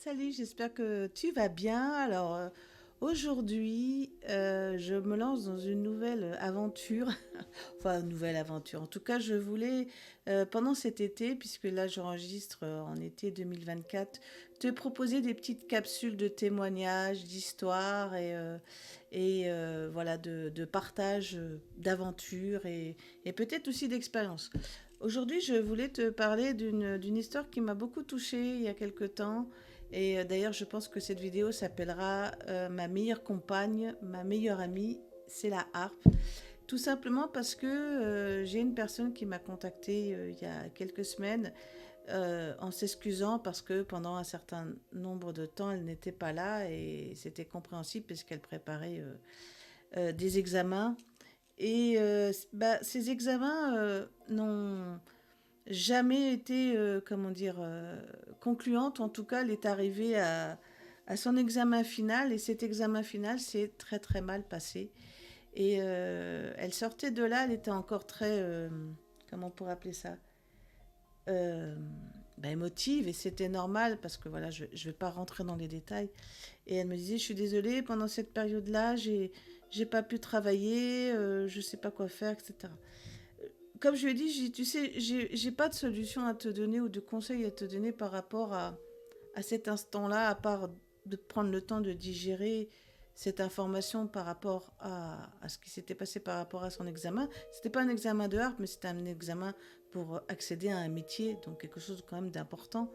Salut, j'espère que tu vas bien. Aujourd'hui, je me lance dans une nouvelle aventure. Enfin, une nouvelle aventure. En tout cas, je voulais, pendant cet été, puisque là j'enregistre en été 2024, te proposer des petites capsules de témoignages, d'histoires et voilà, de partage d'aventures et peut-être aussi d'expériences. Aujourd'hui, je voulais te parler d'une histoire qui m'a beaucoup touchée il y a quelque temps. D'ailleurs, je pense que cette vidéo s'appellera Ma meilleure compagne, ma meilleure amie, c'est la harpe. Tout simplement parce que j'ai une personne qui m'a contactée il y a quelques semaines en s'excusant parce que pendant un certain nombre de temps, elle n'était pas là et c'était compréhensible puisqu'elle préparait des examens. Ces examens n'ont jamais été, comment dire, concluante. En tout cas, elle est arrivée à son examen final et cet examen final s'est très très mal passé. Elle sortait de là, elle était encore très, comment on pourrait appeler ça, euh, émotive et c'était normal parce que voilà, je ne vais pas rentrer dans les détails. Et elle me disait, je suis désolée, pendant cette période-là, j'ai pas pu travailler, je sais pas quoi faire, etc. Comme je lui ai dit, tu sais, j'ai pas de solution à te donner ou de conseils à te donner par rapport à cet instant-là, à part de prendre le temps de digérer cette information par rapport à ce qui s'était passé par rapport à son examen. C'était pas un examen de harpe, mais c'était un examen pour accéder à un métier, donc quelque chose quand même d'important.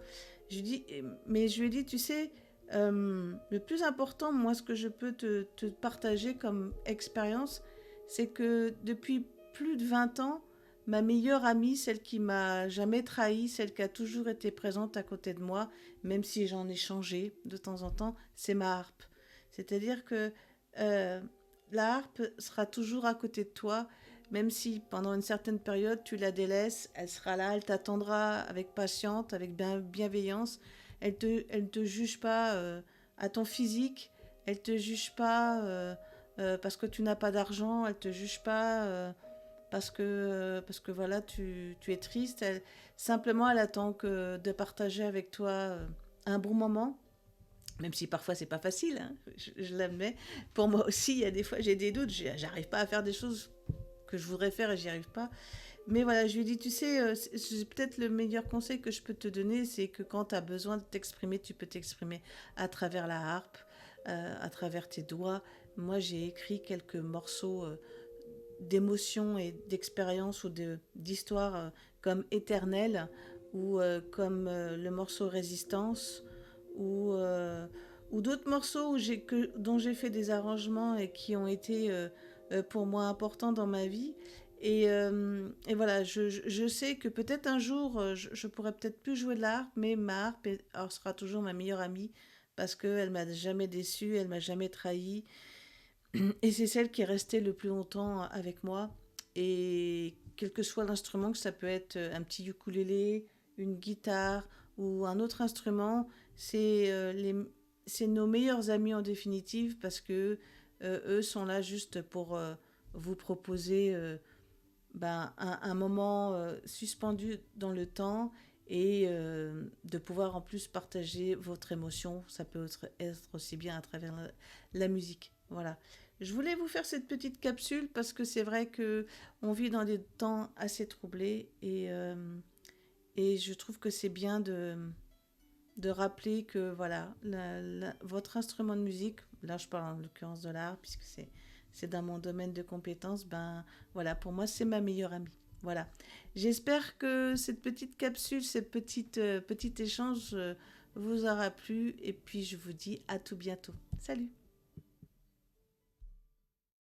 Mais je lui ai dit, tu sais, le plus important, moi, ce que je peux te partager comme expérience, c'est que depuis plus de 20 ans, ma meilleure amie, celle qui m'a jamais trahi, celle qui a toujours été présente à côté de moi, même si j'en ai changé de temps en temps, c'est ma harpe. C'est-à-dire que euh, la harpe sera toujours à côté de toi, même si pendant une certaine période tu la délaisses, elle sera là, elle t'attendra avec patience, avec bienveillance. Elle te juge pas à ton physique, elle te juge pas parce que tu n'as pas d'argent, elle te juge pas parce que voilà, tu es triste. Simplement, elle attend que de partager avec toi un bon moment, même si parfois c'est pas facile, hein, je l'admets. Pour moi aussi, il y a des fois j'ai des doutes, j'arrive pas à faire des choses que je voudrais faire et j'y arrive pas. Mais voilà, je lui ai dit, tu sais, c'est peut-être le meilleur conseil que je peux te donner, c'est que quand tu as besoin de t'exprimer, tu peux t'exprimer à travers la harpe, à travers tes doigts. Moi, j'ai écrit quelques morceaux d'émotions et d'expériences ou d'histoires comme Éternel ou comme le morceau Résistance ou, euh, ou d'autres morceaux dont j'ai fait des arrangements et qui ont été pour moi importants dans ma vie. Et voilà, je sais que peut-être un jour, je pourrais peut-être plus jouer de la harpe, mais ma harpe alors, sera toujours ma meilleure amie parce qu'elle m'a jamais déçue, elle m'a jamais trahi. Et c'est celle qui est restée le plus longtemps avec moi. Et quel que soit l'instrument, que ça peut être un petit ukulélé, une guitare ou un autre instrument, c'est nos meilleurs amis en définitive parce que eux sont là juste pour vous proposer un moment suspendu dans le temps et de pouvoir en plus partager votre émotion. Ça peut être aussi bien à travers la musique. Voilà. Je voulais vous faire cette petite capsule parce que c'est vrai que on vit dans des temps assez troublés et je trouve que c'est bien de rappeler que voilà, votre instrument de musique, là je parle en l'occurrence de l'art puisque c'est dans mon domaine de compétences, ben voilà, pour moi c'est ma meilleure amie. Voilà. J'espère que cette petite capsule, petit échange vous aura plu et puis je vous dis à tout bientôt. Salut.